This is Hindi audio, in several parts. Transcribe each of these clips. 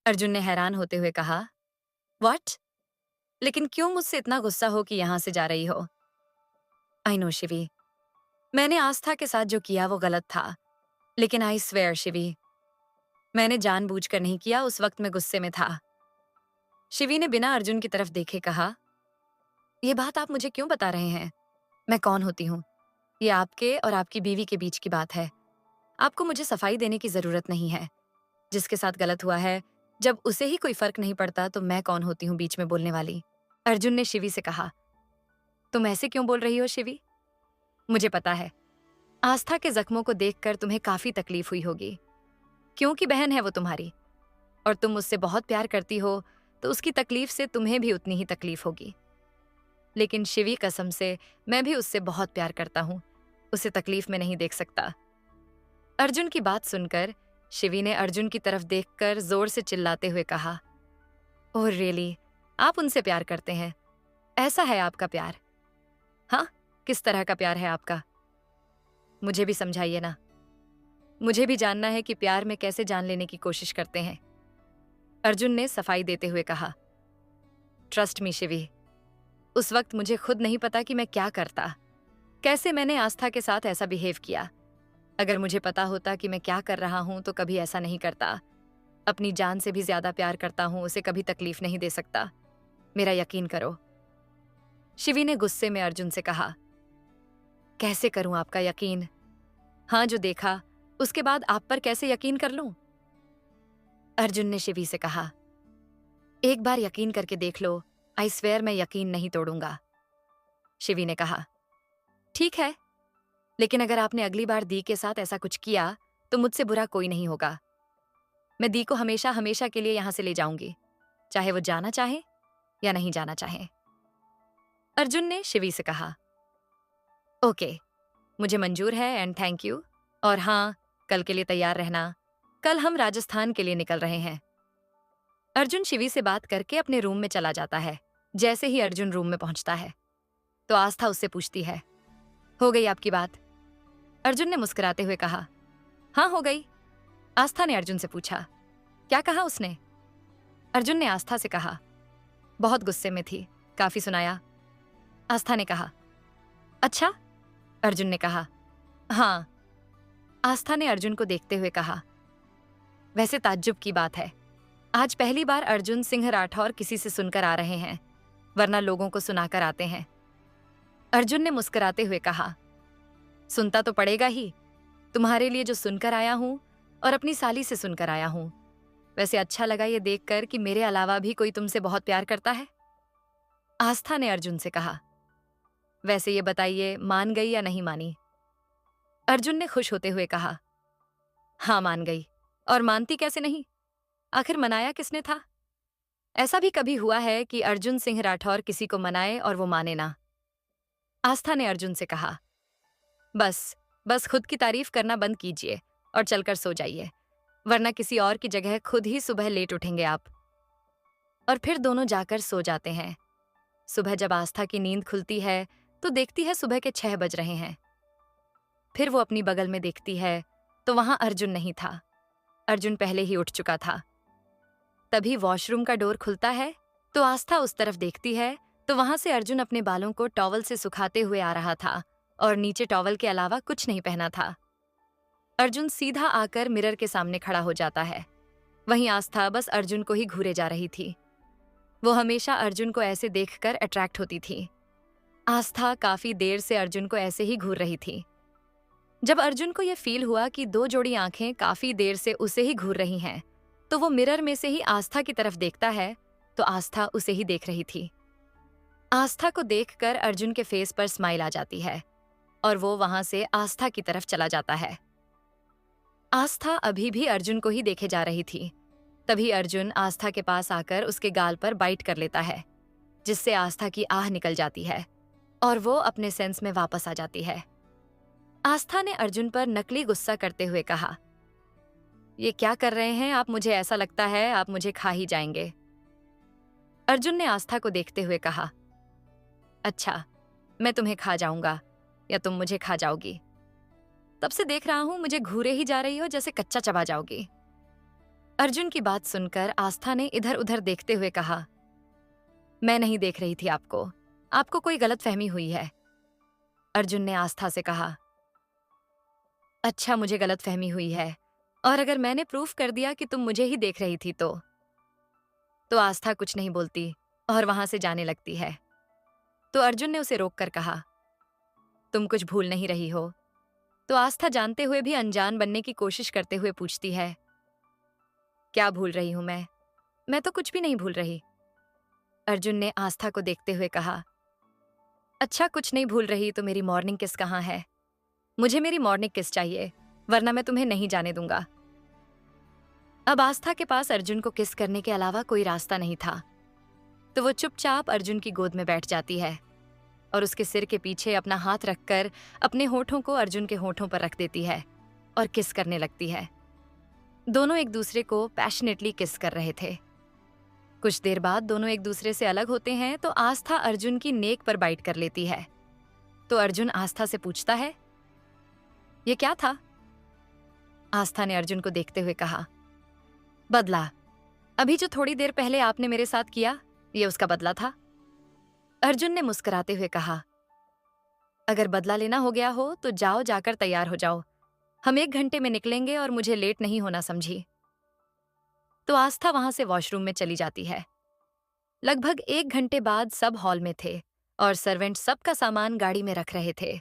अर्जुन ने हैरान होते हुए कहा, व्हाट? लेकिन क्यों मुझसे इतना गुस्सा हो कि यहां से जा रही हो? आई नो शिवी, मैंने आस्था के साथ जो किया वो गलत था। लेकिन आई स्वेयर शिवी, मैंने जानबूझकर नहीं किया, उस वक्त मैं गुस्से में था। शिवी ने बिना अर्जुन की तरफ देखे कहा, ये बात आप मुझे क्यों बता रहे हैं? मैं कौन होती हूँ? ये आपके और आपकी बीवी के बीच की बात है। आपको मुझे सफाई देने की जरूरत नहीं है। जिसके साथ गलत हुआ है, जब उसे ही कोई फर्क नहीं पड़ता तो मैं कौन होती हूँ बीच में बोलने वाली? अर्जुन ने शिवी से कहा, तुम ऐसे क्यों बोल रही हो शिवी? मुझे पता है, आस्था के जख्मों को देखकर तुम्हें काफी तकलीफ हुई होगी, क्योंकि बहन है वो तुम्हारी, और तुम उससे बहुत प्यार करती हो, तो उसकी तकलीफ से तुम्हें भी उतनी ही तकलीफ होगी। लेकिन शिवी, कसम से मैं भी उससे बहुत प्यार करता हूँ, उसे तकलीफ में नहीं देख सकता। अर्जुन की बात सुनकर शिवी ने अर्जुन की तरफ देखकर जोर से चिल्लाते हुए कहा, ओह रियली, आप उनसे प्यार करते हैं? ऐसा है आपका प्यार? हाँ, किस तरह का प्यार है आपका? मुझे भी समझाइए ना। मुझे भी जानना है कि प्यार में कैसे जान लेने की कोशिश करते हैं। अर्जुन ने सफाई देते हुए कहा, ट्रस्ट मी शिवी, उस वक्त मुझे खुद नहीं पता कि मैं क्या करता, कैसे मैंने आस्था के साथ ऐसा बिहेव किया। अगर मुझे पता होता कि मैं क्या कर रहा हूं तो कभी ऐसा नहीं करता। अपनी जान से भी ज्यादा प्यार करता हूं, उसे कभी तकलीफ नहीं दे सकता। मेरा यकीन करो। शिवी ने गुस्से में अर्जुन से कहा, कैसे करूं आपका यकीन? हाँ, जो देखा उसके बाद आप पर कैसे यकीन कर लूं? अर्जुन ने शिवी से कहा, एक बार यकीन करके देख लो, आई स्वेयर मैं यकीन नहीं तोड़ूंगा। शिवी ने कहा, ठीक है, लेकिन अगर आपने अगली बार दी के साथ ऐसा कुछ किया तो मुझसे बुरा कोई नहीं होगा। मैं दी को हमेशा हमेशा के लिए यहां से ले जाऊंगी, चाहे वो जाना चाहे या नहीं जाना चाहे। अर्जुन ने शिवी से कहा, ओके, मुझे मंजूर है एंड थैंक यू। और हाँ, कल के लिए तैयार रहना, कल हम राजस्थान के लिए निकल रहे हैं। अर्जुन शिवी से बात करके अपने रूम में चला जाता है। जैसे ही अर्जुन रूम में पहुंचता है तो आस्था उससे पूछती है, हो गई आपकी बात? अर्जुन ने मुस्कुराते हुए कहा, हाँ हो गई। आस्था ने अर्जुन से पूछा, क्या कहा उसने? अर्जुन ने आस्था से कहा, बहुत गुस्से में थी, काफी सुनाया। आस्था ने कहा, अच्छा? अर्जुन ने कहा, हाँ। आस्था ने अर्जुन को देखते हुए कहा, वैसे ताज्जुब की बात है, आज पहली बार अर्जुन सिंह राठौर किसी से सुनकर आ रहे हैं, वरना लोगों को सुनाकर आते हैं। अर्जुन ने मुस्कुराते हुए कहा, सुनता तो पड़ेगा ही, तुम्हारे लिए जो सुनकर आया हूं और अपनी साली से सुनकर आया हूं। वैसे अच्छा लगा ये देखकर कि मेरे अलावा भी कोई तुमसे बहुत प्यार करता है। आस्था ने अर्जुन से कहा, वैसे ये बताइए, मान गई या नहीं मानी? अर्जुन ने खुश होते हुए कहा, हाँ मान गई, और मानती कैसे नहीं, आखिर मनाया किसने था? ऐसा भी कभी हुआ है कि अर्जुन सिंह राठौर किसी को मनाए और वो माने ना? आस्था ने अर्जुन से कहा, बस बस खुद की तारीफ करना बंद कीजिए और चलकर सो जाइए, वरना किसी और की जगह खुद ही सुबह लेट उठेंगे आप। और फिर दोनों जाकर सो जाते हैं। सुबह जब आस्था की नींद खुलती है तो देखती है सुबह के 6 बज रहे हैं। फिर वो अपनी बगल में देखती है तो वहां अर्जुन नहीं था। अर्जुन पहले ही उठ चुका था। तभी वॉशरूम का डोर खुलता है तो आस्था उस तरफ देखती है तो वहां से अर्जुन अपने बालों को टॉवल से सुखाते हुए आ रहा था और नीचे टॉवल के अलावा कुछ नहीं पहना था। अर्जुन सीधा आकर मिरर के सामने खड़ा हो जाता है। वहीं आस्था बस अर्जुन को ही घूरे जा रही थी। वो हमेशा अर्जुन को ऐसे देखकर अट्रैक्ट होती थी। आस्था काफी देर से अर्जुन को ऐसे ही घूर रही थी। जब अर्जुन को यह फील हुआ कि दो जोड़ी आंखें काफी देर से उसे ही घूर रही हैं, तो वो मिरर में से ही आस्था की तरफ देखता है तो आस्था उसे ही देख रही थी। आस्था को देखकर अर्जुन के फेस पर स्माइल आ जाती है और वो वहां से आस्था की तरफ चला जाता है। आस्था अभी भी अर्जुन को ही देखे जा रही थी। तभी अर्जुन आस्था के पास आकर उसके गाल पर बाइट कर लेता है, जिससे आस्था की आह निकल जाती है और वो अपने सेंस में वापस आ जाती है। आस्था ने अर्जुन पर नकली गुस्सा करते हुए कहा, ये क्या कर रहे हैं आप? मुझे ऐसा लगता है आप मुझे खा ही जाएंगे। अर्जुन ने आस्था को देखते हुए कहा, अच्छा, मैं तुम्हें खा जाऊंगा या तुम मुझे खा जाओगी? तब से देख रहा हूं मुझे घूरे ही जा रही हो, जैसे कच्चा चबा जाओगी। अर्जुन की बात सुनकर आस्था ने इधर उधर देखते हुए कहा, मैं नहीं देख रही थी आपको। आपको कोई गलतफहमी हुई है। अर्जुन ने आस्था से कहा, अच्छा मुझे गलतफहमी हुई है, और अगर मैंने प्रूफ कर दिया कि तुम मुझे ही देख रही थी तो आस्था कुछ नहीं बोलती और वहां से जाने लगती है। तो अर्जुन ने उसे रोककर कहा, तुम कुछ भूल नहीं रही हो? तो आस्था जानते हुए भी अनजान बनने की कोशिश करते हुए पूछती है, क्या भूल रही हूं मैं? मैं तो कुछ भी नहीं भूल रही। अर्जुन ने आस्था को देखते हुए कहा, अच्छा कुछ नहीं भूल रही तो मेरी मॉर्निंग किस कहाँ है? मुझे मेरी मॉर्निंग किस चाहिए, वरना मैं तुम्हें नहीं जाने दूंगा। अब आस्था के पास अर्जुन को किस करने के अलावा कोई रास्ता नहीं था, तो वो चुपचाप अर्जुन की गोद में बैठ जाती है और उसके सिर के पीछे अपना हाथ रखकर अपने होठों को अर्जुन के होठों पर रख देती है और किस करने लगती है। दोनों एक दूसरे को पैशनेटली किस कर रहे थे। कुछ देर बाद दोनों एक दूसरे से अलग होते हैं तो आस्था अर्जुन की नेक पर बाइट कर लेती है। तो अर्जुन आस्था से पूछता है, ये क्या था? आस्था ने अर्जुन को देखते हुए कहा, बदला। अभी जो थोड़ी देर पहले आपने मेरे साथ किया, ये उसका बदला था। अर्जुन ने मुस्कुराते हुए कहा, अगर बदला लेना हो गया हो तो जाओ, जाकर तैयार हो जाओ। हम 1 घंटे में निकलेंगे और मुझे लेट नहीं होना समझी। तो आस्था वहां से वॉशरूम में चली जाती है। लगभग 1 घंटे बाद सब हॉल में थे और सर्वेंट सबका सामान गाड़ी में रख रहे थे।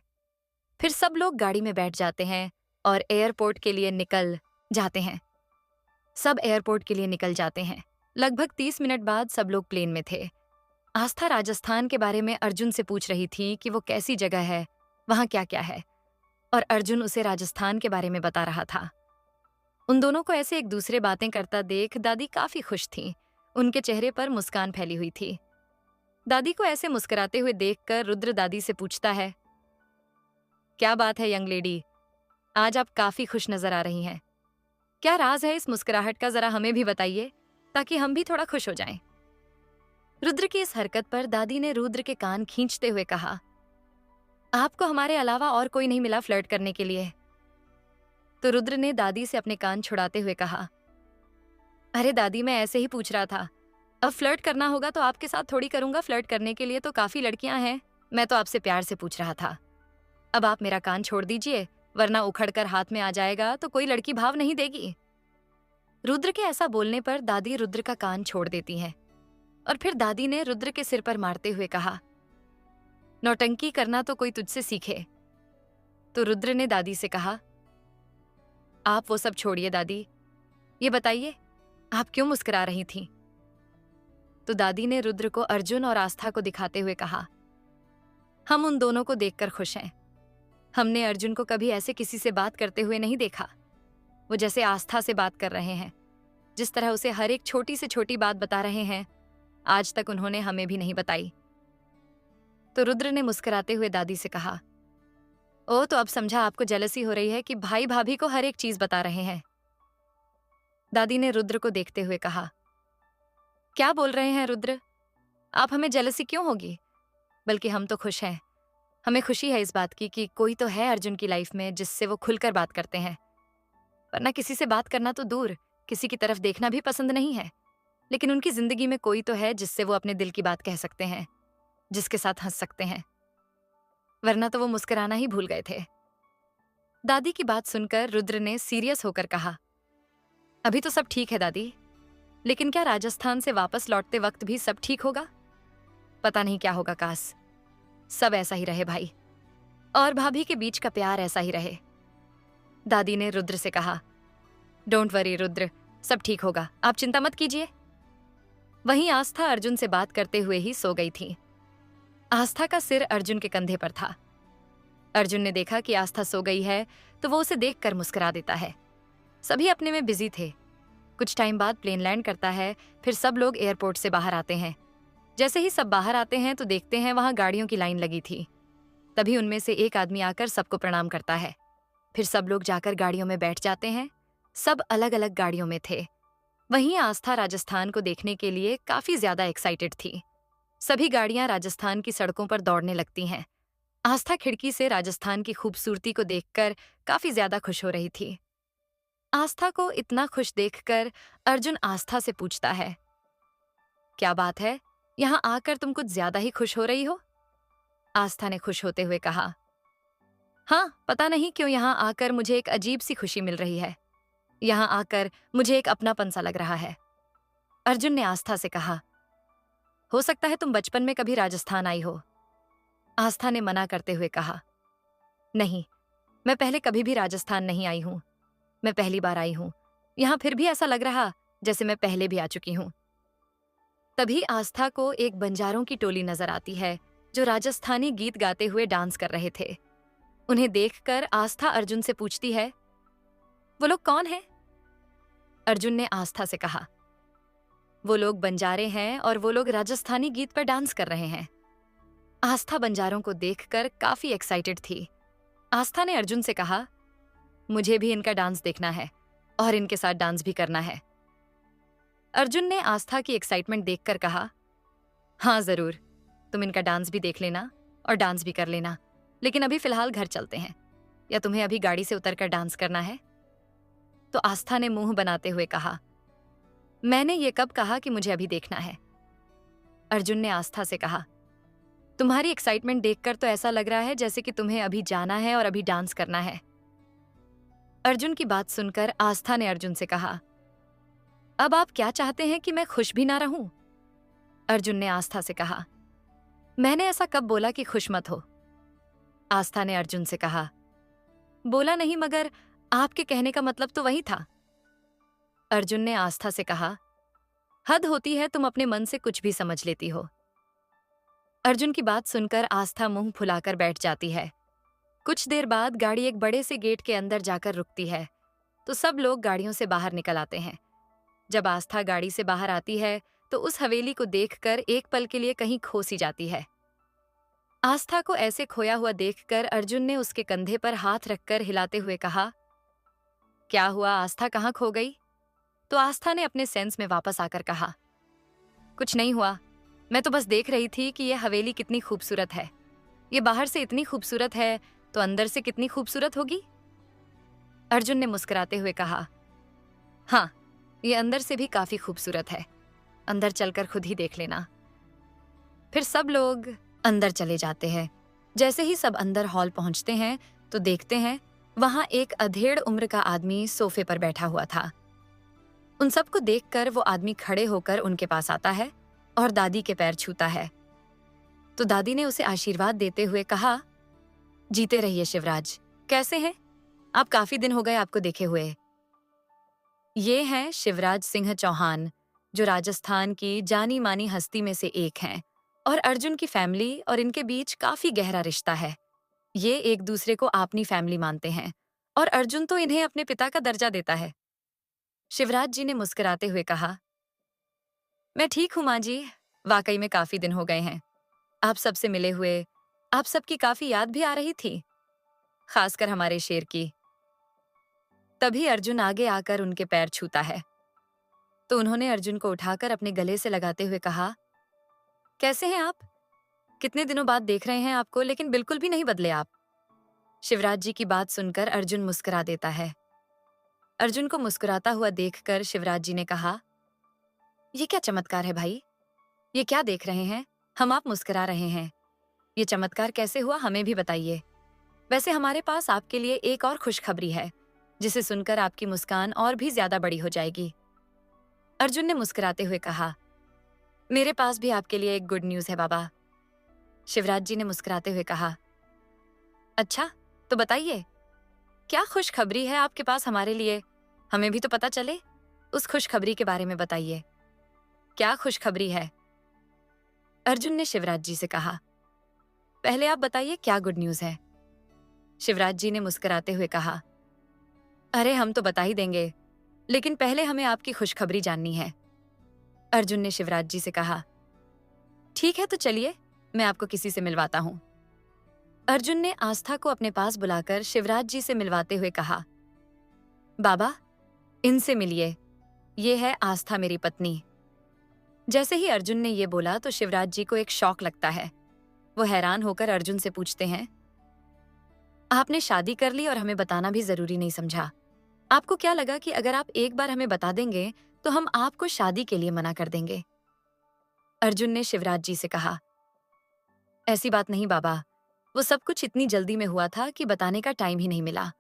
फिर सब लोग गाड़ी में बैठ जाते हैं और एयरपोर्ट के लिए निकल जाते हैं। सब एयरपोर्ट के लिए निकल जाते हैं। लगभग 30 मिनट बाद सब लोग प्लेन में थे। आस्था राजस्थान के बारे में अर्जुन से पूछ रही थी कि वो कैसी जगह है, वहां क्या क्या है, और अर्जुन उसे राजस्थान के बारे में बता रहा था। उन दोनों को ऐसे एक दूसरे बातें करता देख दादी काफी खुश थीं। उनके चेहरे पर मुस्कान फैली हुई थी। दादी को ऐसे मुस्कुराते हुए देखकर रुद्र दादी से पूछता है, क्या बात है यंग लेडी, आज आप काफी खुश नजर आ रही हैं। क्या राज है इस मुस्कुराहट का, जरा हमें भी बताइए ताकि हम भी थोड़ा खुश हो जाएं। रुद्र की इस हरकत पर दादी ने रुद्र के कान खींचते हुए कहा, आपको हमारे अलावा और कोई नहीं मिला फ्लर्ट करने के लिए? तो रुद्र ने दादी से अपने कान छुड़ाते हुए कहा, अरे दादी मैं ऐसे ही पूछ रहा था। अब फ्लर्ट करना होगा तो आपके साथ थोड़ी करूंगा, फ्लर्ट करने के लिए तो काफी लड़कियां हैं। मैं तो आपसे प्यार से पूछ रहा था। अब आप मेरा कान छोड़ दीजिए, वरना उखड़कर हाथ में आ जाएगा तो कोई लड़की भाव नहीं देगी। रुद्र के ऐसा बोलने पर दादी रुद्र का कान छोड़ देती हैं और फिर दादी ने रुद्र के सिर पर मारते हुए कहा, नौटंकी करना तो कोई तुझसे सीखे। तो रुद्र ने दादी से कहा, आप वो सब छोड़िए दादी, ये बताइए आप क्यों मुस्कुरा रही थीं? तो दादी ने रुद्र को अर्जुन और आस्था को दिखाते हुए कहा, हम उन दोनों को देखकर खुश हैं। हमने अर्जुन को कभी ऐसे किसी से बात करते हुए नहीं देखा। वो जैसे आस्था से बात कर रहे हैं, जिस तरह उसे हर एक छोटी से छोटी बात बता रहे हैं, आज तक उन्होंने हमें भी नहीं बताई। तो रुद्र ने मुस्कुराते हुए दादी से कहा, ओ तो अब समझा आपको जेलसी हो रही है कि भाई भाभी को हर एक चीज बता रहे हैं। दादी ने रुद्र को देखते हुए कहा, क्या बोल रहे हैं रुद्र, आप हमें जेलसी क्यों होगी? बल्कि हम तो खुश हैं। हमें खुशी है इस बात की कि कोई तो है अर्जुन की लाइफ में जिससे वो खुलकर बात करते हैं। वरना किसी से बात करना तो दूर, किसी की तरफ देखना भी पसंद नहीं है। लेकिन उनकी जिंदगी में कोई तो है जिससे वो अपने दिल की बात कह सकते हैं, जिसके साथ हंस सकते हैं। वरना तो वो मुस्कुराना ही भूल गए थे। दादी की बात सुनकर रुद्र ने सीरियस होकर कहा, अभी तो सब ठीक है दादी, लेकिन क्या राजस्थान से वापस लौटते वक्त भी सब ठीक होगा? पता नहीं क्या होगा काश। सब ऐसा ही रहे भाई, और भाभी के बीच का प्यार ऐसा ही रहे। दादी ने रुद्र से कहा, डोंट वरी रुद्र, सब ठीक होगा, आप चिंता मत कीजिए। वहीं आस्था अर्जुन से बात करते हुए ही सो गई थी। आस्था का सिर अर्जुन के कंधे पर था। अर्जुन ने देखा कि आस्था सो गई है तो वो उसे देखकर मुस्कुरा देता है। सभी अपने में बिजी थे। कुछ टाइम बाद प्लेन लैंड करता है। फिर सब लोग एयरपोर्ट से बाहर आते हैं। जैसे ही सब बाहर आते हैं तो देखते हैं वहां गाड़ियों की लाइन लगी थी। तभी उनमें से एक आदमी आकर सबको प्रणाम करता है। फिर सब लोग जाकर गाड़ियों में बैठ जाते हैं। सब अलग अलग गाड़ियों में थे। वहीं आस्था राजस्थान को देखने के लिए काफी ज्यादा एक्साइटेड थी। सभी गाड़ियां राजस्थान की सड़कों पर दौड़ने लगती हैं। आस्था खिड़की से राजस्थान की खूबसूरती को देखकर काफी ज्यादा खुश हो रही थी। आस्था को इतना खुश देखकर अर्जुन आस्था से पूछता है, क्या बात है, यहाँ आकर तुम कुछ ज्यादा ही खुश हो रही हो? आस्था ने खुश होते हुए कहा, हाँ, पता नहीं क्यों यहाँ आकर मुझे एक अजीब सी खुशी मिल रही है। यहाँ आकर मुझे एक अपनापन सा लग रहा है। अर्जुन ने आस्था से कहा, हो सकता है तुम बचपन में कभी राजस्थान आई हो। आस्था ने मना करते हुए कहा, नहीं, मैं पहले कभी भी राजस्थान नहीं आई हूं। मैं पहली बार आई हूं। यहां फिर भी ऐसा लग रहा जैसे मैं पहले भी आ चुकी हूं। तभी आस्था को एक बंजारों की टोली नजर आती है जो राजस्थानी गीत गाते हुए डांस कर रहे थे। उन्हें देखकर आस्था अर्जुन से पूछती है, वो लोग कौन हैं? अर्जुन ने आस्था से कहा, वो लोग बंजारे हैं और वो लोग राजस्थानी गीत पर डांस कर रहे हैं। आस्था बंजारों को देखकर काफी एक्साइटेड थी। आस्था ने अर्जुन से कहा, मुझे भी इनका डांस देखना है और इनके साथ डांस भी करना है। अर्जुन ने आस्था की एक्साइटमेंट देखकर कहा, हाँ जरूर, तुम इनका डांस भी देख लेना और डांस भी कर लेना, लेकिन अभी फिलहाल घर चलते हैं। या तुम्हें अभी गाड़ी से उतरकर डांस करना है? तो आस्था ने मुंह बनाते हुए कहा, मैंने ये कब कहा कि मुझे अभी देखना है? अर्जुन ने आस्था से कहा, तुम्हारी एक्साइटमेंट देखकर तो ऐसा लग रहा है जैसे कि तुम्हें अभी जाना है और अभी डांस करना है। अर्जुन की बात सुनकर आस्था ने अर्जुन से कहा, अब आप क्या चाहते हैं कि मैं खुश भी ना रहूं? अर्जुन ने आस्था से कहा, मैंने ऐसा कब बोला कि खुश मत हो? आस्था ने अर्जुन से कहा, बोला नहीं, मगर आपके कहने का मतलब तो वही था। अर्जुन ने आस्था से कहा, हद होती है, तुम अपने मन से कुछ भी समझ लेती हो। अर्जुन की बात सुनकर आस्था मुंह फुलाकर बैठ जाती है। कुछ देर बाद गाड़ी एक बड़े से गेट के अंदर जाकर रुकती है, तो सब लोग गाड़ियों से बाहर निकल आते हैं। जब आस्था गाड़ी से बाहर आती है तो उस हवेली को देखकर एक पल के लिए कहीं खो सी जाती है। आस्था को ऐसे खोया हुआ देखकर अर्जुन ने उसके कंधे पर हाथ रखकर हिलाते हुए कहा, क्या हुआ आस्था, कहाँ खो गई? तो आस्था ने अपने सेंस में वापस आकर कहा, कुछ नहीं हुआ, मैं तो बस देख रही थी कि यह हवेली कितनी खूबसूरत है। ये बाहर से इतनी खूबसूरत है तो अंदर से कितनी खूबसूरत होगी। अर्जुन ने मुस्कुराते हुए कहा, हाँ, ये अंदर से भी काफी खूबसूरत है। अंदर चलकर खुद ही देख लेना। फिर सब लोग अंदर चले जाते हैं। जैसे ही सब अंदर हॉल पहुंचते हैं तो देखते हैं वहां एक अधेड़ उम्र का आदमी सोफे पर बैठा हुआ था। उन सबको देखकर वो आदमी खड़े होकर उनके पास आता है और दादी के पैर छूता है। तो दादी ने उसे आशीर्वाद देते हुए कहा, जीते रहिए शिवराज, कैसे हैं आप? काफी दिन हो गए आपको देखे हुए। ये हैं शिवराज सिंह चौहान, जो राजस्थान की जानी मानी हस्ती में से एक हैं, और अर्जुन की फैमिली और इनके बीच काफी गहरा रिश्ता है। ये एक दूसरे को अपनी फैमिली मानते हैं और अर्जुन तो इन्हें अपने पिता का दर्जा देता है। शिवराज जी ने मुस्कुराते हुए कहा, मैं ठीक हूं माँ जी, वाकई में काफी दिन हो गए हैं। आप सबसे मिले हुए, आप सबकी काफी याद भी आ रही थी, खासकर हमारे शेर की। तभी अर्जुन आगे आकर उनके पैर छूता है तो उन्होंने अर्जुन को उठाकर अपने गले से लगाते हुए कहा, कैसे हैं आप? कितने दिनों बाद देख रहे हैं आपको, लेकिन बिल्कुल भी नहीं बदले आप। शिवराज जी की बात सुनकर अर्जुन मुस्कुरा देता है। अर्जुन को मुस्कुराता हुआ देखकर शिवराज जी ने कहा, ये क्या चमत्कार है भाई? ये क्या देख रहे हैं? हम आप मुस्कुरा रहे हैं, ये चमत्कार कैसे हुआ, हमें भी बताइए। वैसे हमारे पास आपके लिए एक और खुशखबरी है, जिसे सुनकर आपकी मुस्कान और भी ज्यादा बड़ी हो जाएगी। अर्जुन ने मुस्कुराते हुए कहा, मेरे पास भी आपके लिए एक गुड न्यूज है बाबा। शिवराज जी ने मुस्कुराते हुए कहा, अच्छा, तो बताइए, क्या खुशखबरी है आपके पास हमारे लिए? हमें भी तो पता चले। उस खुशखबरी के बारे में बताइए, क्या खुशखबरी है? अर्जुन ने शिवराज जी से कहा, पहले आप बताइए क्या गुड न्यूज है। शिवराज जी ने मुस्कुराते हुए कहा, अरे हम तो बता ही देंगे, लेकिन पहले हमें आपकी खुशखबरी जाननी है। अर्जुन ने शिवराज जी से कहा, ठीक है, तो चलिए मैं आपको किसी से मिलवाता हूं। अर्जुन ने आस्था को अपने पास बुलाकर शिवराज जी से मिलवाते हुए कहा, बाबा, इनसे मिलिए, ये है आस्था, मेरी पत्नी। जैसे ही अर्जुन ने ये बोला तो शिवराज जी को एक शौक लगता है। वो हैरान होकर अर्जुन से पूछते हैं, आपने शादी कर ली और हमें बताना भी जरूरी नहीं समझा? आपको क्या लगा कि अगर आप एक बार हमें बता देंगे तो हम आपको शादी के लिए मना कर देंगे? अर्जुन ने शिवराज जी से कहा। ऐसी बात नहीं बाबा, वो सब कुछ इतनी जल्दी में हुआ था कि बताने का टाइम ही नहीं मिला।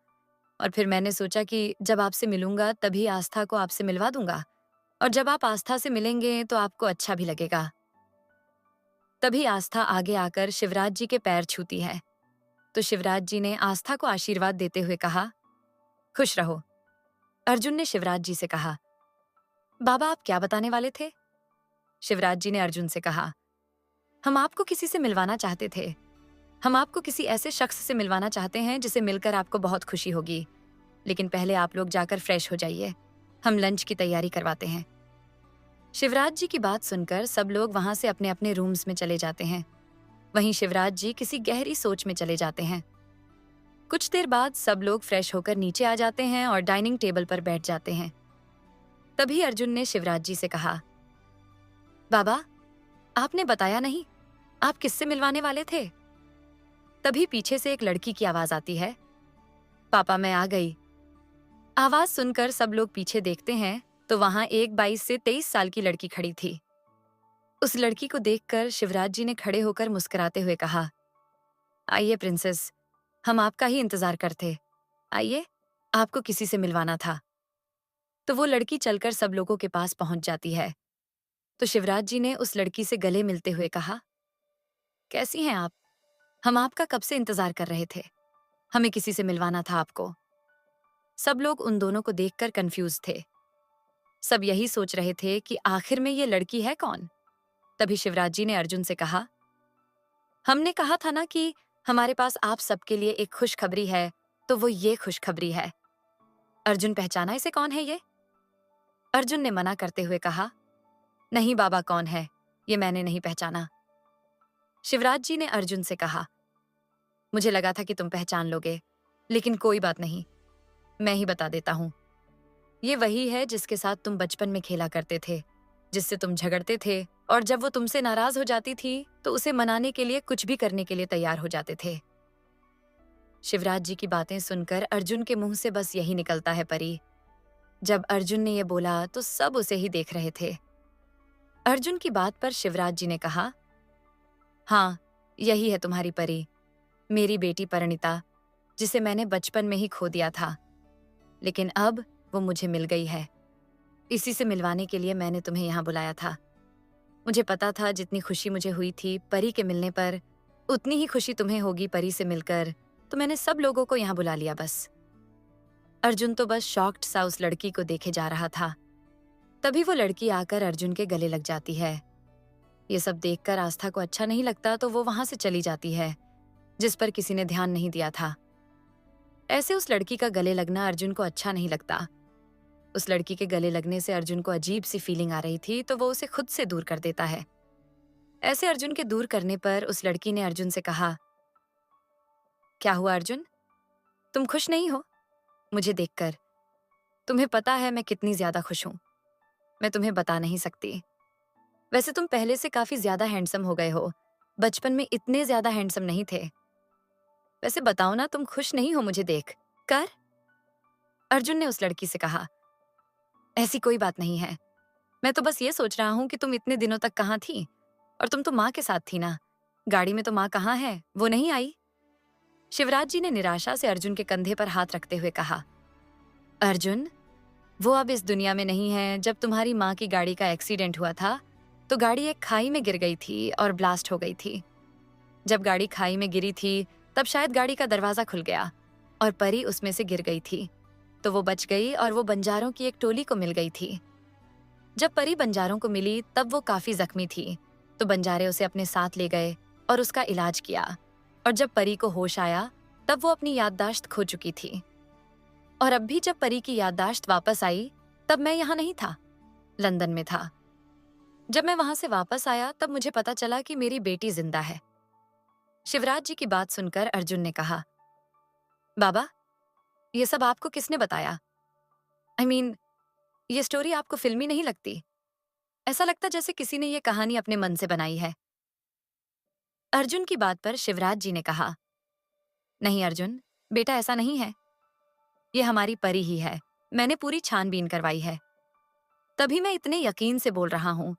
और फिर मैंने सोचा कि जब आपसे मिलूंगा तभी आस्था को आपसे मिलवा दूंगा, और जब आप आस्था से मिलेंगे तो आपको अच्छा भी लगेगा। तभी आस्था आगे आकर शिवराज जी के पैर छूती है। तो शिवराज जी ने आस्था को आशीर्वाद देते हुए कहा, खुश रहो। अर्जुन ने शिवराज जी से कहा, बाबा आप क्या बताने वाले थे? शिवराज जी ने अर्जुन से कहा, हम आपको किसी से मिलवाना चाहते थे। हम आपको किसी ऐसे शख्स से मिलवाना चाहते हैं जिसे मिलकर आपको बहुत खुशी होगी। लेकिन पहले आप लोग जाकर फ्रेश हो जाइए, हम लंच की तैयारी करवाते हैं। शिवराज जी की बात सुनकर सब लोग वहां से अपने अपने रूम्स में चले जाते हैं। वहीं शिवराज जी किसी गहरी सोच में चले जाते हैं। कुछ देर बाद सब लोग फ्रेश होकर नीचे आ जाते हैं और डाइनिंग टेबल पर बैठ जाते हैं। तभी अर्जुन ने शिवराज जी से कहा, बाबा आपने बताया नहीं, आप किससे मिलवाने वाले थे? तभी पीछे से एक लड़की की आवाज आती है, पापा मैं आ गई। आवाज सुनकर सब लोग पीछे देखते हैं तो वहां एक 22 से 23 साल की लड़की खड़ी थी। उस लड़की को देखकर शिवराज जी ने खड़े होकर मुस्कुराते हुए कहा, आइए प्रिंसेस, हम आपका ही इंतजार करते। आइए, आपको किसी से मिलवाना था। तो वो लड़की चलकर सब लोगों के पास पहुंच जाती है। तो शिवराज जी ने उस लड़की से गले मिलते हुए कहा, कैसी हैं आप? हम आपका कब से इंतजार कर रहे थे। हमें किसी से मिलवाना था आपको। सब लोग उन दोनों को देखकर कंफ्यूज थे। सब यही सोच रहे थे कि आखिर में ये लड़की है कौन। तभी शिवराज जी ने अर्जुन से कहा, हमने कहा था ना कि हमारे पास आप सबके लिए एक खुशखबरी है, तो वो ये खुशखबरी है। अर्जुन पहचाना इसे कौन है ये? अर्जुन ने मना करते हुए कहा, नहीं बाबा कौन है, ये मैंने नहीं पहचाना। शिवराज जी ने अर्जुन से कहा, मुझे लगा था कि तुम पहचान लोगे, लेकिन कोई बात नहीं, मैं ही बता देता हूँ। ये वही है जिसके साथ तुम बचपन में खेला करते थे, जिससे तुम झगड़ते थे, और जब वो तुमसे नाराज हो जाती थी तो उसे मनाने के लिए कुछ भी करने के लिए तैयार हो जाते थे। शिवराज जी की बातें सुनकर अर्जुन के मुंह से बस यही निकलता है परी। जब अर्जुन ने ये बोला तो सब उसे ही देख रहे थे। अर्जुन की बात पर शिवराज जी ने कहा, हाँ, यही है तुम्हारी परी, मेरी बेटी परिणीता, जिसे मैंने बचपन में ही खो दिया था, लेकिन अब वो मुझे मिल गई है। इसी से मिलवाने के लिए मैंने तुम्हें यहाँ बुलाया था। मुझे पता था जितनी खुशी मुझे हुई थी परी के मिलने पर, उतनी ही खुशी तुम्हें होगी परी से मिलकर, तो मैंने सब लोगों को यहाँ बुला लिया बस। अर्जुन तो बस शॉक्ड सा उस लड़की को देखे जा रहा था। तभी वो लड़की आकर अर्जुन के गले लग जाती है। ये सब देखकर आस्था को अच्छा नहीं लगता तो वो वहां से चली जाती है, जिस पर किसी ने ध्यान नहीं दिया था। ऐसे उस लड़की का गले लगना अर्जुन को अच्छा नहीं लगता। उस लड़की के गले लगने से अर्जुन को अजीब सी फीलिंग आ रही थी, तो वो उसे खुद से दूर कर देता है। ऐसे अर्जुन के दूर करने पर उस लड़की ने अर्जुन से कहा, क्या हुआ अर्जुन, तुम खुश नहीं हो मुझे देखकर? तुम्हें पता है मैं कितनी ज्यादा खुश हूं, मैं तुम्हें बता नहीं सकती। वैसे तुम पहले से काफी ज्यादा हैंडसम हो गए हो, बचपन में इतने ज्यादा हैंडसम नहीं थे। वैसे बताओ ना, तुम खुश नहीं हो मुझे देख कर? अर्जुन ने उस लड़की से कहा, ऐसी कोई बात नहीं है, मैं तो बस ये सोच रहा हूँ कि तुम इतने दिनों तक कहाँ थी, और तुम तो माँ के साथ थी ना, गाड़ी में तो माँ कहाँ है, वो नहीं आई? शिवराज जी ने निराशा से अर्जुन के कंधे पर हाथ रखते हुए कहा, अर्जुन, वो अब इस दुनिया में नहीं है। जब तुम्हारी माँ की गाड़ी का एक्सीडेंट हुआ था तो गाड़ी एक खाई में गिर गई थी और ब्लास्ट हो गई थी। जब गाड़ी खाई में गिरी थी तब शायद गाड़ी का दरवाजा खुल गया और परी उसमें से गिर गई थी, तो वो बच गई और वो बंजारों की एक टोली को मिल गई थी। जब परी बंजारों को मिली तब वो काफी जख्मी थी, तो बंजारे उसे अपने साथ ले गए और उसका इलाज किया। और जब परी को होश आया तब वो अपनी याददाश्त खो चुकी थी। और अब भी जब परी की याददाश्त वापस आई तब मैं यहाँ नहीं था, लंदन में था। जब मैं वहां से वापस आया तब मुझे पता चला कि मेरी बेटी जिंदा है। शिवराज जी की बात सुनकर अर्जुन ने कहा, बाबा, ये सब आपको किसने बताया? आई मीन, ये स्टोरी आपको फिल्मी नहीं लगती? ऐसा लगता जैसे किसी ने ये कहानी अपने मन से बनाई है। अर्जुन की बात पर शिवराज जी ने कहा, नहीं अर्जुन, बेटा ऐसा नहीं है, ये हमारी परी ही है, मैंने पूरी छानबीन करवाई है, तभी मैं इतने यकीन से बोल रहा हूँ।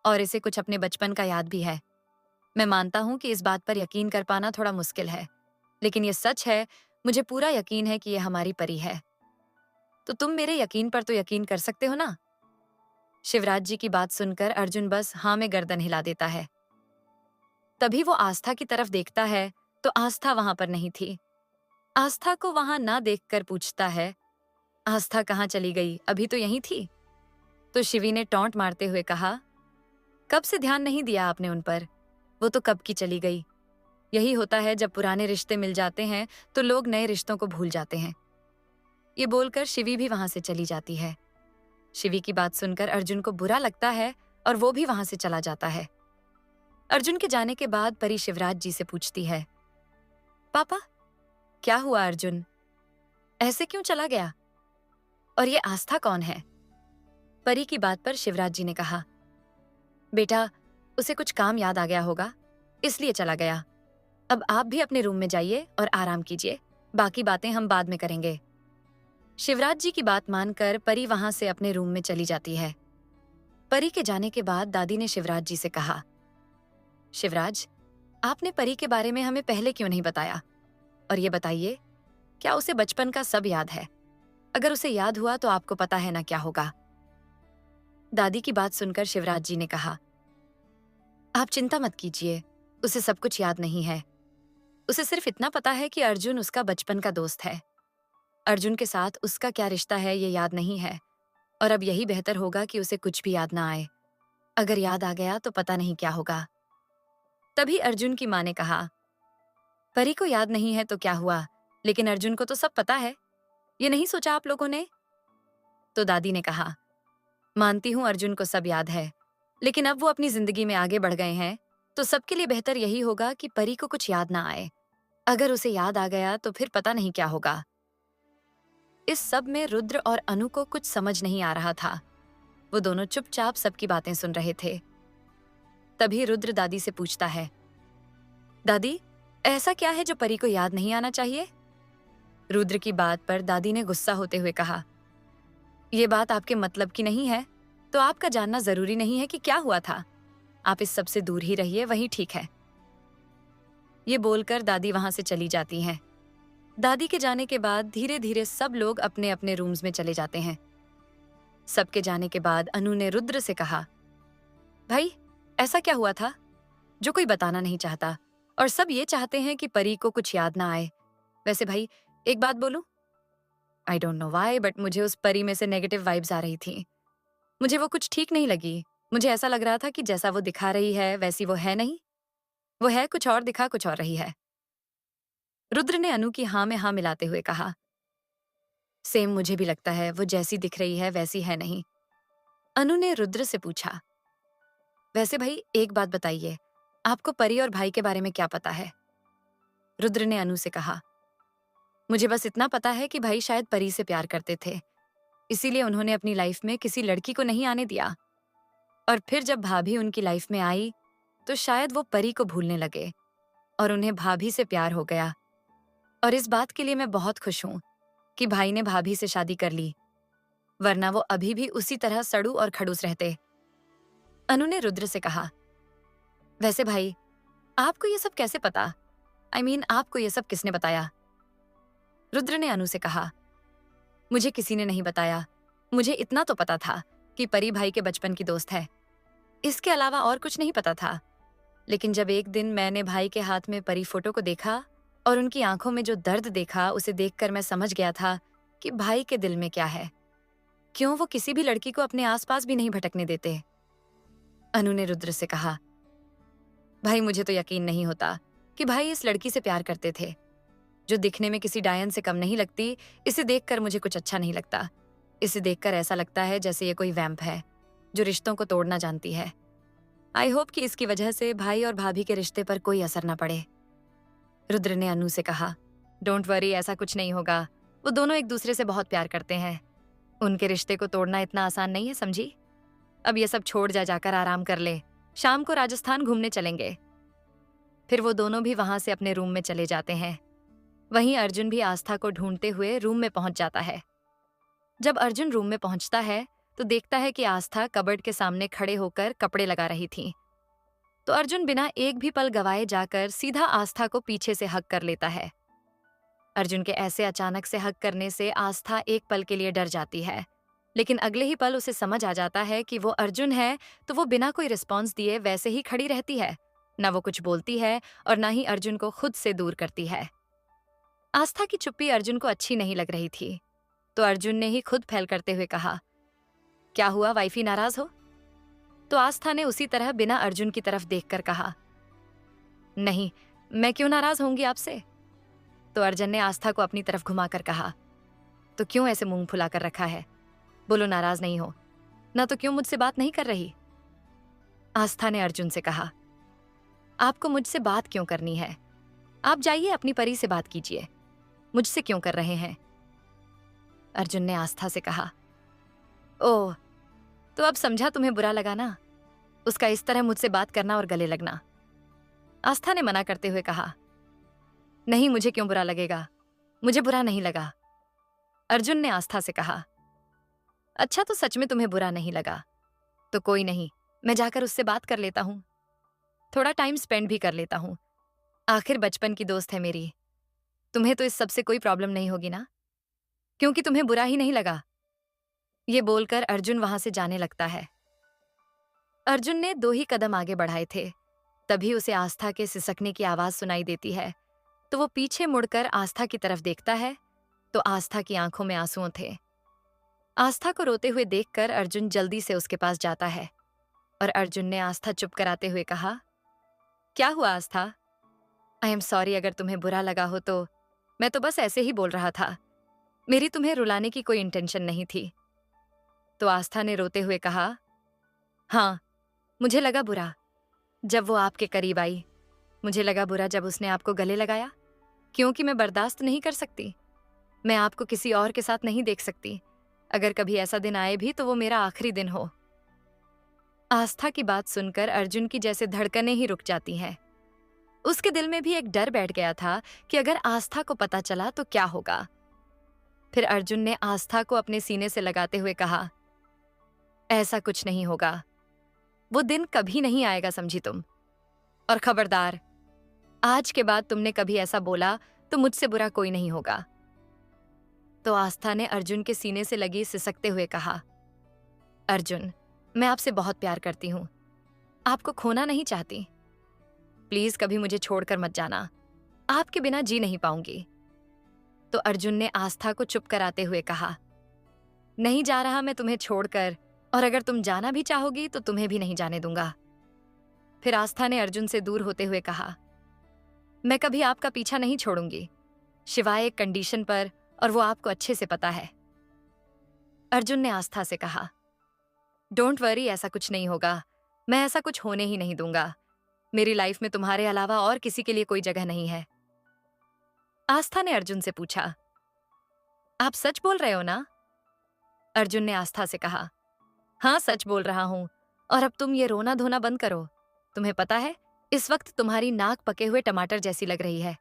और इसे कुछ अपने बचपन का याद भी है। मैं मानता हूँ कि इस बात पर यकीन कर पाना थोड़ा मुश्किल है, लेकिन ये सच है। मुझे पूरा यकीन है कि ये हमारी परी है। तो तुम मेरे यकीन पर तो यकीन कर सकते हो ना? शिवराज जी की बात सुनकर अर्जुन बस हाँ में गर्दन हिला देता है। तभी वो आस्था की तरफ देखता है तो आस्था वहां पर नहीं थी। आस्था को वहां ना देखकर पूछता है, आस्था कहाँ चली गई? अभी तो यहीं थी। तो शिवी ने टॉन्ट मारते हुए कहा, कब से ध्यान नहीं दिया आपने उन पर? वो तो कब की चली गई। यही होता है, जब पुराने रिश्ते मिल जाते हैं तो लोग नए रिश्तों को भूल जाते हैं। ये बोलकर शिवी भी वहां से चली जाती है। शिवी की बात सुनकर अर्जुन को बुरा लगता है और वो भी वहां से चला जाता है। अर्जुन के जाने के बाद परी शिवराज जी से पूछती है, पापा क्या हुआ अर्जुन? ऐसे क्यों चला गया? और ये आस्था कौन है? परी की बात पर शिवराज जी ने कहा, बेटा उसे कुछ काम याद आ गया होगा, इसलिए चला गया। अब आप भी अपने रूम में जाइए और आराम कीजिए, बाकी बातें हम बाद में करेंगे। शिवराज जी की बात मानकर परी वहां से अपने रूम में चली जाती है। परी के जाने के बाद दादी ने शिवराज जी से कहा, शिवराज, आपने परी के बारे में हमें पहले क्यों नहीं बताया? और ये बताइए, क्या उसे बचपन का सब याद है? अगर उसे याद हुआ तो आपको पता है ना क्या होगा। दादी की बात सुनकर शिवराज जी ने कहा, आप चिंता मत कीजिए, उसे सब कुछ याद नहीं है। उसे सिर्फ इतना पता है कि अर्जुन उसका बचपन का दोस्त है। अर्जुन के साथ उसका क्या रिश्ता है ये याद नहीं है। और अब यही बेहतर होगा कि उसे कुछ भी याद ना आए। अगर याद आ गया तो पता नहीं क्या होगा। तभी अर्जुन की माँ ने कहा, परी को याद नहीं है तो क्या हुआ, लेकिन अर्जुन को तो सब पता है। ये नहीं सोचा आप लोगों ने? तो दादी ने कहा, मानती हूँ अर्जुन को सब याद है, लेकिन अब वो अपनी जिंदगी में आगे बढ़ गए हैं, तो सबके लिए बेहतर यही होगा कि परी को कुछ याद ना आए। अगर उसे याद आ गया तो फिर पता नहीं क्या होगा। इस सब में रुद्र और अनु को कुछ समझ नहीं आ रहा था। वो दोनों चुपचाप सबकी बातें सुन रहे थे। तभी रुद्र दादी से पूछता है, दादी ऐसा क्या है जो परी को याद नहीं आना चाहिए? रुद्र की बात पर दादी ने गुस्सा होते हुए कहा, ये बात आपके मतलब की नहीं है, तो आपका जानना जरूरी नहीं है कि क्या हुआ था। आप इस सब से दूर ही रहिए, वही ठीक है। ये बोलकर दादी वहां से चली जाती हैं। दादी के जाने के बाद धीरे धीरे सब लोग अपने अपने रूम्स में चले जाते हैं। सबके जाने के बाद अनु ने रुद्र से कहा, भाई ऐसा क्या हुआ था जो कोई बताना नहीं चाहता, और सब ये चाहते हैं कि परी को कुछ याद ना आए? वैसे भाई एक बात बोलूं, I don't know why but मुझे उस परी में से नेगेटिव वाइब्स आ रही थी। मुझे वो कुछ ठीक नहीं लगी। मुझे ऐसा लग रहा था कि जैसा वो दिखा रही है वैसी वो है नहीं। वो है कुछ और, दिखा कुछ और रही है। रुद्र ने अनु की हाँ में हाँ मिलाते हुए कहा, सेम मुझे भी लगता है, वो जैसी दिख रही है वैसी है नहीं। अनु ने रुद्र से पूछा, वैसे भाई एक बात बताइए, आपको परी और भाई के बारे में क्या पता है? रुद्र ने अनु से कहा, मुझे बस इतना पता है कि भाई शायद परी से प्यार करते थे, इसीलिए उन्होंने अपनी लाइफ में किसी लड़की को नहीं आने दिया। और फिर जब भाभी उनकी लाइफ में आई तो शायद वो परी को भूलने लगे और उन्हें भाभी से प्यार हो गया। और इस बात के लिए मैं बहुत खुश हूं कि भाई ने भाभी से शादी कर ली, वरना वो अभी भी उसी तरह सड़ू और खड़ूस रहते। अनु ने रुद्र से कहा, वैसे भाई आपको ये सब कैसे पता? आई मीन आपको ये सब किसने बताया? रुद्र ने अनु से कहा, मुझे किसी ने नहीं बताया। मुझे इतना तो पता था कि परी भाई के बचपन की दोस्त है, इसके अलावा और कुछ नहीं पता था। लेकिन जब एक दिन मैंने भाई के हाथ में परी फोटो को देखा और उनकी आंखों में जो दर्द देखा, उसे देखकर मैं समझ गया था कि भाई के दिल में क्या है। क्यों वो किसी भी लड़की को अपने आसपास भी नहीं भटकने देते। अनु ने रुद्र से कहा, भाई मुझे तो यकीन नहीं होता कि भाई इस लड़की से प्यार करते थे, जो दिखने में किसी डायन से कम नहीं लगती। इसे देखकर मुझे कुछ अच्छा नहीं लगता। इसे देखकर ऐसा लगता है जैसे ये कोई वैम्प है जो रिश्तों को तोड़ना जानती है। आई होप कि इसकी वजह से भाई और भाभी के रिश्ते पर कोई असर ना पड़े। रुद्र ने अनु से कहा, डोंट वरी, ऐसा कुछ नहीं होगा। वो दोनों एक दूसरे से बहुत प्यार करते हैं। उनके रिश्ते को तोड़ना इतना आसान नहीं है, समझी? अब ये सब छोड़ जाकर आराम कर ले। शाम को राजस्थान घूमने चलेंगे। फिर वो दोनों भी वहां से अपने रूम में चले जाते हैं। वहीं अर्जुन भी आस्था को ढूंढते हुए रूम में पहुंच जाता है। जब अर्जुन रूम में पहुंचता है तो देखता है कि आस्था कबर्ड के सामने खड़े होकर कपड़े लगा रही थी। तो अर्जुन बिना एक भी पल गवाए जाकर सीधा आस्था को पीछे से हग कर लेता है। अर्जुन के ऐसे अचानक से हग करने से आस्था एक पल के लिए डर जाती है, लेकिन अगले ही पल उसे समझ आ जाता है कि वो अर्जुन है, तो वो बिना कोई रिस्पॉन्स दिए वैसे ही खड़ी रहती है। ना वो कुछ बोलती है और ना ही अर्जुन को खुद से दूर करती है। आस्था की चुप्पी अर्जुन को अच्छी नहीं लग रही थी, तो अर्जुन ने ही खुद फैल करते हुए कहा, क्या हुआ, वाइफी नाराज हो? तो आस्था ने उसी तरह बिना अर्जुन की तरफ देखकर कहा, नहीं, मैं क्यों नाराज होंगी आपसे? तो अर्जुन ने आस्था को अपनी तरफ घुमाकर कहा, तो क्यों ऐसे मुंह फुला कर रखा है? बोलो नाराज नहीं हो ना, तो क्यों मुझसे बात नहीं कर रही? आस्था ने अर्जुन से कहा, आपको मुझसे बात क्यों करनी है? आप जाइए अपनी परी से बात कीजिए, मुझसे क्यों कर रहे हैं? अर्जुन ने आस्था से कहा, ओह, तो अब समझा तुम्हें बुरा लगा ना, उसका इस तरह मुझसे बात करना और गले लगना। आस्था ने मना करते हुए कहा, नहीं, मुझे क्यों बुरा लगेगा, मुझे बुरा नहीं लगा। अर्जुन ने आस्था से कहा, अच्छा, तो सच में तुम्हें बुरा नहीं लगा, तो कोई नहीं, मैं जाकर उससे बात कर लेता हूं, थोड़ा टाइम स्पेंड भी कर लेता हूं, आखिर बचपन की दोस्त है मेरी। तुम्हें तो इस सब से कोई प्रॉब्लम नहीं होगी ना, क्योंकि तुम्हें बुरा ही नहीं लगा। ये बोलकर अर्जुन वहां से जाने लगता है। अर्जुन ने 2 ही कदम आगे बढ़ाए थे, तभी उसे आस्था के सिसकने की आवाज सुनाई देती है। तो वो पीछे मुड़कर आस्था की तरफ देखता है, तो आस्था की आंखों में आंसू थे। आस्था को रोते हुए देखकर अर्जुन जल्दी से उसके पास जाता है और अर्जुन ने आस्था चुप कराते हुए कहा, क्या हुआ आस्था? आई एम सॉरी अगर तुम्हें बुरा लगा हो, तो मैं तो बस ऐसे ही बोल रहा था, मेरी तुम्हें रुलाने की कोई इंटेंशन नहीं थी। तो आस्था ने रोते हुए कहा, हाँ, मुझे लगा बुरा जब वो आपके करीब आई, मुझे लगा बुरा जब उसने आपको गले लगाया, क्योंकि मैं बर्दाश्त नहीं कर सकती, मैं आपको किसी और के साथ नहीं देख सकती। अगर कभी ऐसा दिन आए भी तो वो मेरा आखिरी दिन हो। आस्था की बात सुनकर अर्जुन की जैसे धड़कनें ही रुक जाती हैं। उसके दिल में भी एक डर बैठ गया था कि अगर आस्था को पता चला तो क्या होगा। फिर अर्जुन ने आस्था को अपने सीने से लगाते हुए कहा, ऐसा कुछ नहीं होगा, वो दिन कभी नहीं आएगा, समझी तुम? और खबरदार, आज के बाद तुमने कभी ऐसा बोला तो मुझसे बुरा कोई नहीं होगा। तो आस्था ने अर्जुन के सीने से लगी सिसकते हुए कहा, अर्जुन, मैं आपसे बहुत प्यार करती हूं, आपको खोना नहीं चाहती, प्लीज कभी मुझे छोड़कर मत जाना, आपके बिना जी नहीं पाऊंगी। तो अर्जुन ने आस्था को चुप कराते हुए कहा, नहीं जा रहा मैं तुम्हें छोड़कर, और अगर तुम जाना भी चाहोगी तो तुम्हें भी नहीं जाने दूंगा। फिर आस्था ने अर्जुन से दूर होते हुए कहा, मैं कभी आपका पीछा नहीं छोड़ूंगी, सिवाय एक कंडीशन पर, और वो आपको अच्छे से पता है। अर्जुन ने आस्था से कहा, डोंट वरी, ऐसा कुछ नहीं होगा, मैं ऐसा कुछ होने ही नहीं दूंगा, मेरी लाइफ में तुम्हारे अलावा और किसी के लिए कोई जगह नहीं है। आस्था ने अर्जुन से पूछा, आप सच बोल रहे हो ना? अर्जुन ने आस्था से कहा, हाँ, सच बोल रहा हूं, और अब तुम ये रोना धोना बंद करो। तुम्हें पता है, इस वक्त तुम्हारी नाक पके हुए टमाटर जैसी लग रही है,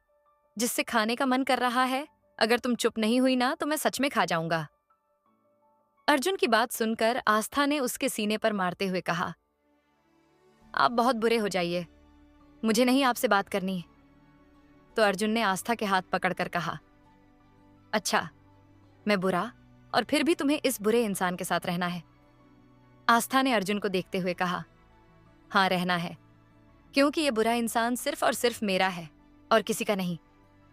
जिससे खाने का मन कर रहा है। अगर तुम चुप नहीं हुई ना तो मैं सच में खा जाऊंगा। अर्जुन की बात सुनकर आस्था ने उसके सीने पर मारते हुए कहा, आप बहुत बुरे हो जाइए, मुझे नहीं आपसे बात करनी। तो अर्जुन ने आस्था के हाथ पकड़कर कहा, अच्छा, मैं बुरा, और फिर भी तुम्हें इस बुरे इंसान के साथ रहना है? आस्था ने अर्जुन को देखते हुए कहा, हाँ, रहना है, क्योंकि ये बुरा इंसान सिर्फ और सिर्फ मेरा है और किसी का नहीं,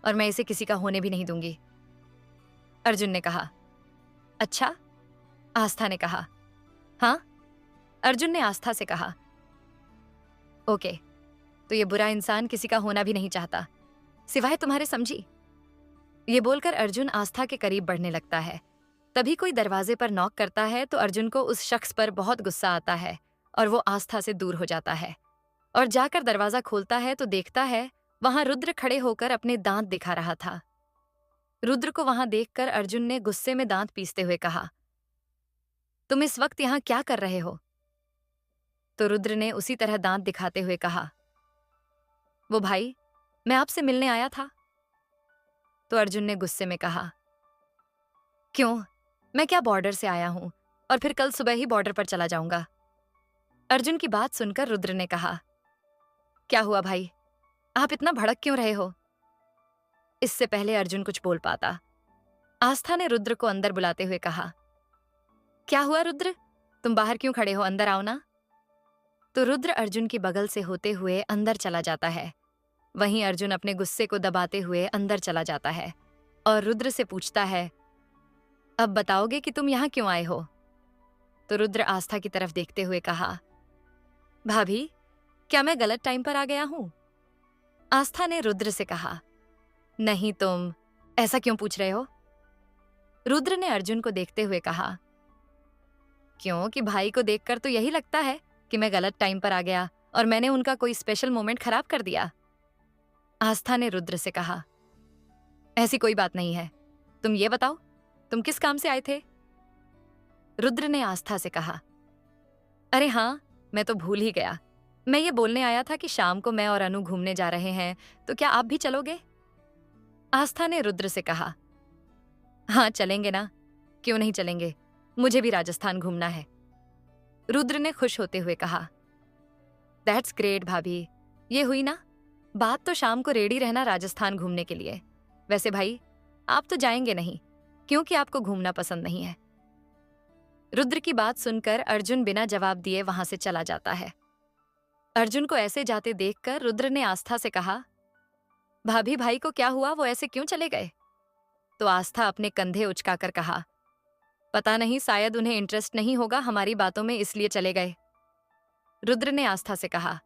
और मैं इसे किसी का होने भी नहीं दूंगी। अर्जुन ने कहा, अच्छा? आस्था ने कहा, हाँ। अर्जुन ने आस्था से कहा, ओके, तो ये बुरा इंसान किसी का होना भी नहीं चाहता, सिवाय तुम्हारे, समझी? ये बोलकर अर्जुन आस्था के करीब बढ़ने लगता है। तभी कोई दरवाजे पर नॉक करता है, तो अर्जुन को उस शख्स पर बहुत गुस्सा आता है और वो आस्था से दूर हो जाता है और जाकर दरवाजा खोलता है तो देखता है वहां रुद्र खड़े होकर अपने दांत दिखा रहा था। रुद्र को वहां देखकर अर्जुन ने गुस्से में दांत पीसते हुए कहा, तुम इस वक्त यहां क्या कर रहे हो? तो रुद्र ने उसी तरह दांत दिखाते हुए कहा, वो भाई, मैं आपसे मिलने आया था। तो अर्जुन ने गुस्से में कहा, क्यों, मैं क्या बॉर्डर से आया हूँ और फिर कल सुबह ही बॉर्डर पर चला जाऊंगा। अर्जुन की बात सुनकर रुद्र ने कहा, क्या हुआ भाई, आप इतना भड़क क्यों रहे हो? इससे पहले अर्जुन कुछ बोल पाता, आस्था ने रुद्र को अंदर बुलाते हुए कहा, क्या हुआ रुद्र, तुम बाहर क्यों खड़े हो, अंदर आओ ना। तो रुद्र अर्जुन की बगल से होते हुए अंदर चला जाता है। वहीं अर्जुन अपने गुस्से को दबाते हुए अंदर चला जाता है और रुद्र से पूछता है, अब बताओगे कि तुम यहाँ क्यों आए हो? तो रुद्र आस्था की तरफ देखते हुए कहा, भाभी, क्या मैं गलत टाइम पर आ गया हूं? आस्था ने रुद्र से कहा, नहीं, तुम ऐसा क्यों पूछ रहे हो? रुद्र ने अर्जुन को देखते हुए कहा, क्यों कि भाई को देखकर तो यही लगता है कि मैं गलत टाइम पर आ गया और मैंने उनका कोई स्पेशल मोमेंट खराब कर दिया। आस्था ने रुद्र से कहा, ऐसी कोई बात नहीं है, तुम ये बताओ, तुम किस काम से आए थे? रुद्र ने आस्था से कहा, अरे हाँ, मैं तो भूल ही गया, मैं ये बोलने आया था कि शाम को मैं और अनु घूमने जा रहे हैं, तो क्या आप भी चलोगे? आस्था ने रुद्र से कहा, हाँ चलेंगे ना, क्यों नहीं चलेंगे, मुझे भी राजस्थान घूमना है। रुद्र ने खुश होते हुए कहा, दैट्स ग्रेट भाभी, ये हुई ना बात, तो शाम को रेडी रहना राजस्थान घूमने के लिए। वैसे भाई, आप तो जाएंगे नहीं क्योंकि आपको घूमना पसंद नहीं है। रुद्र की बात सुनकर अर्जुन बिना जवाब दिए वहां से चला जाता है। अर्जुन को ऐसे जाते देखकर रुद्र ने आस्था से कहा, भाभी, भाई को क्या हुआ, वो ऐसे क्यों चले गए? तो आस्था अपने कंधे उचकाकर कहा, पता नहीं, शायद उन्हें इंटरेस्ट नहीं होगा हमारी बातों में, इसलिए चले गए। रुद्र ने आस्था से कहा,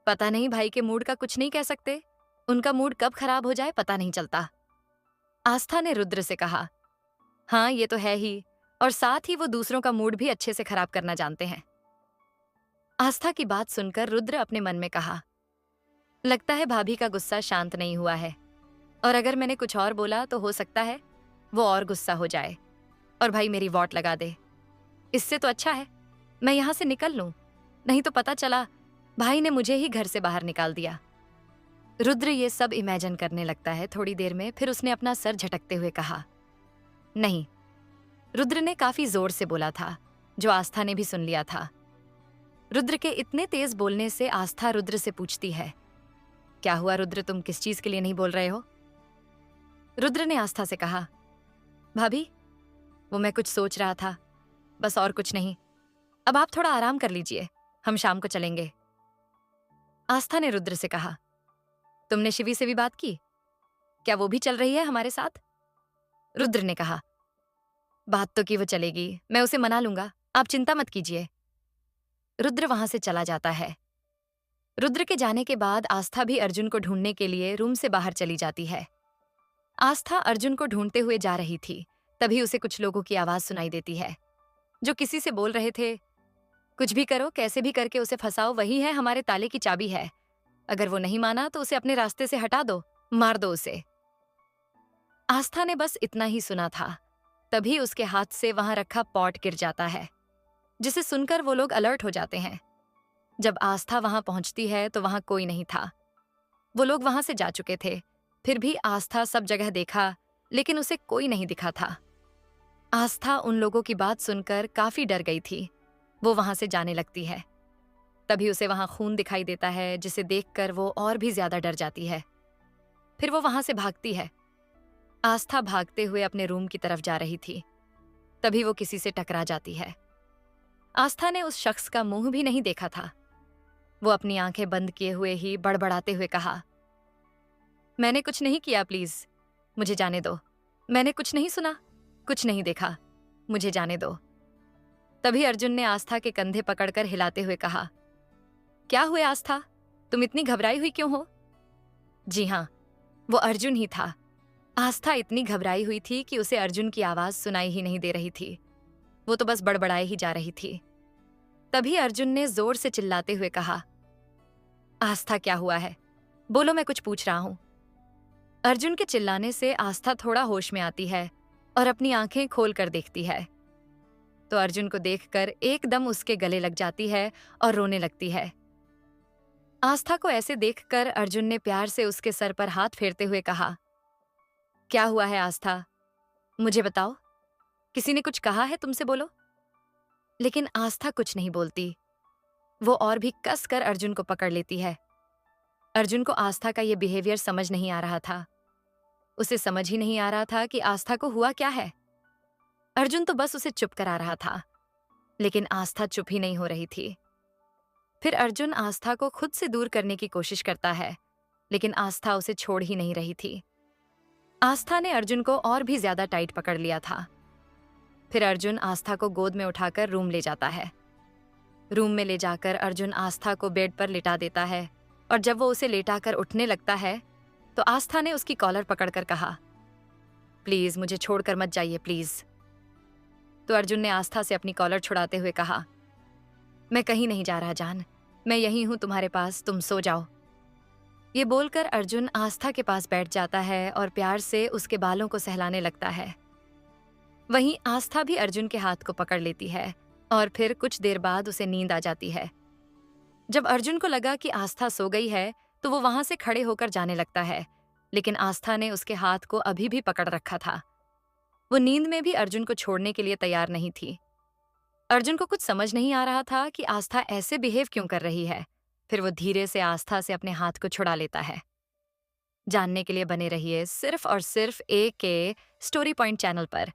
पता नहीं, भाई के मूड का कुछ नहीं कह सकते, उनका मूड कब खराब हो जाए पता नहीं चलता। आस्था ने रुद्र से कहा, हाँ ये तो है ही, और साथ ही वो दूसरों का मूड भी अच्छे से खराब करना जानते हैं। आस्था की बात सुनकर रुद्र अपने मन में कहा, लगता है भाभी का गुस्सा शांत नहीं हुआ है, और अगर मैंने कुछ और बोला तो हो सकता है वो और गुस्सा हो जाए और भाई मेरी वॉट लगा दे। इससे तो अच्छा है मैं यहां से निकल लूं, नहीं तो पता चला भाई ने मुझे ही घर से बाहर निकाल दिया। रुद्र ये सब इमेजिन करने लगता है। थोड़ी देर में फिर उसने अपना सर झटकते हुए कहा, नहीं। रुद्र ने काफी जोर से बोला था, जो आस्था ने भी सुन लिया था। रुद्र के इतने तेज बोलने से आस्था रुद्र से पूछती है, क्या हुआ रुद्र, तुम किस चीज के लिए नहीं बोल रहे हो? रुद्र ने आस्था से कहा, भाभी, वो मैं कुछ सोच रहा था, बस और कुछ नहीं। अब आप थोड़ा आराम कर लीजिए, हम शाम को चलेंगे। आस्था ने रुद्र से कहा, तुमने शिवी से भी बात की? क्या वो भी चल रही है हमारे साथ? रुद्र ने कहा, बात तो की वो चलेगी, मैं उसे मना लूंगा, आप चिंता मत कीजिए। रुद्र वहां से चला जाता है। रुद्र के जाने के बाद आस्था भी अर्जुन को ढूंढने के लिए रूम से बाहर चली जाती है। आस्था अर्जुन को ढूंढते हुए जा रही थी, तभी उसे कुछ लोगों की आवाज सुनाई देती है, जो किसी से बोल रहे थे, कुछ भी करो, कैसे भी करके उसे फंसाओ, वही है हमारे ताले की चाबी है, अगर वो नहीं माना तो उसे अपने रास्ते से हटा दो, मार दो उसे। आस्था ने बस इतना ही सुना था, तभी उसके हाथ से वहां रखा पॉट गिर जाता है, जिसे सुनकर वो लोग अलर्ट हो जाते हैं। जब आस्था वहां पहुंचती है तो वहां कोई नहीं था, वो लोग वहां से जा चुके थे। फिर भी आस्था सब जगह देखा, लेकिन उसे कोई नहीं दिखा था। आस्था उन लोगों की बात सुनकर काफी डर गई थी। वो वहां से जाने लगती है, तभी उसे वहां खून दिखाई देता है, जिसे देखकर वो और भी ज्यादा डर जाती है। फिर वो वहां से भागती है। आस्था भागते हुए अपने रूम की तरफ जा रही थी, तभी वो किसी से टकरा जाती है। आस्था ने उस शख्स का मुंह भी नहीं देखा था। वो अपनी आंखें बंद किए हुए ही बड़बड़ाते हुए कहा, मैंने कुछ नहीं किया, प्लीज मुझे जाने दो, मैंने कुछ नहीं सुना, कुछ नहीं देखा, मुझे जाने दो। तभी अर्जुन ने आस्था के कंधे पकड़कर हिलाते हुए कहा, क्या हुआ आस्था, तुम इतनी घबराई हुई क्यों हो? जी हाँ, वो अर्जुन ही था। आस्था इतनी घबराई हुई थी कि उसे अर्जुन की आवाज सुनाई ही नहीं दे रही थी, वो तो बस बड़बड़ाए ही जा रही थी। तभी अर्जुन ने जोर से चिल्लाते हुए कहा, आस्था क्या हुआ है, बोलो, मैं कुछ पूछ रहा हूं। अर्जुन के चिल्लाने से आस्था थोड़ा होश में आती है और अपनी आंखें खोल कर देखती है, तो अर्जुन को देखकर एकदम उसके गले लग जाती है और रोने लगती है। आस्था को ऐसे देखकर अर्जुन ने प्यार से उसके सर पर हाथ फेरते हुए कहा, क्या हुआ है आस्था, मुझे बताओ, किसी ने कुछ कहा है तुमसे, बोलो। लेकिन आस्था कुछ नहीं बोलती। वो और भी कस कर अर्जुन को पकड़ लेती है। अर्जुन को आस्था का ये बिहेवियर समझ नहीं आ रहा था। उसे समझ ही नहीं आ रहा था कि आस्था को हुआ क्या है। अर्जुन तो बस उसे चुप करा रहा था, लेकिन आस्था चुप ही नहीं हो रही थी। फिर अर्जुन आस्था को खुद से दूर करने की कोशिश करता है, लेकिन आस्था उसे छोड़ ही नहीं रही थी। आस्था ने अर्जुन को और भी ज्यादा टाइट पकड़ लिया था। फिर अर्जुन आस्था को गोद में उठाकर रूम ले जाता है। रूम में ले जाकर अर्जुन आस्था को बेड पर लिटा देता है, और जब वो उसे लेटाकर उठने लगता है तो आस्था ने उसकी कॉलर पकड़कर कहा, प्लीज मुझे छोड़कर मत जाइए, प्लीज। तो अर्जुन ने आस्था से अपनी कॉलर छुड़ाते हुए कहा, मैं कहीं नहीं जा रहा जान, मैं यहीं हूं तुम्हारे पास, तुम सो जाओ। ये बोलकर अर्जुन आस्था के पास बैठ जाता है और प्यार से उसके बालों को सहलाने लगता है। वहीं आस्था भी अर्जुन के हाथ को पकड़ लेती है और फिर कुछ देर बाद उसे नींद आ जाती है। जब अर्जुन को लगा कि आस्था सो गई है तो वो वहां से खड़े होकर जाने लगता है, लेकिन आस्था ने उसके हाथ को अभी भी पकड़ रखा था। वो नींद में भी अर्जुन को छोड़ने के लिए तैयार नहीं थी। अर्जुन को कुछ समझ नहीं आ रहा था कि आस्था ऐसे बिहेव क्यों कर रही है। फिर वो धीरे से आस्था से अपने हाथ को छुड़ा लेता है। जानने के लिए बने रहिए सिर्फ और सिर्फ एक के स्टोरी पॉइंट चैनल पर।